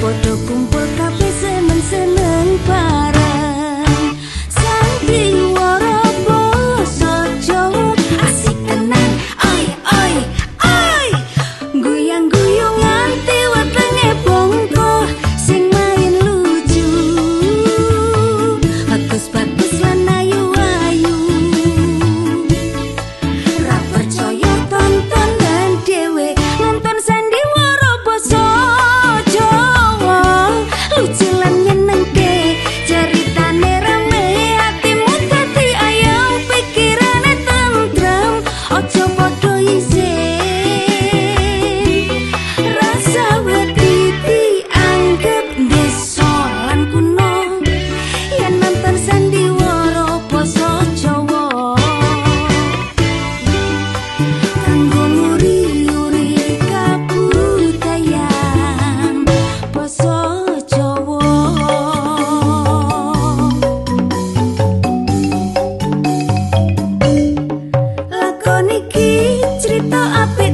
Podo kumpul kabeh seneng-seneng bareng sandiwara basa Jawa asik tenan oi oi oi guyang-guyung nganti wetenge bongko sing main lucu bagus-bagus lan ayu-ayu ra percaya tonton dan dhewe nonton sandiwara basa Jawa lucu lan nyenengke ceritane rame atimu dadi ayam pikirane tentrem ojo padha isin rasa wedi dianggep desa lan kuno yen nonton sandiwara basa Jawa kanggo nguri-uri kabudayan basa Jawa. Lakon iki crita apik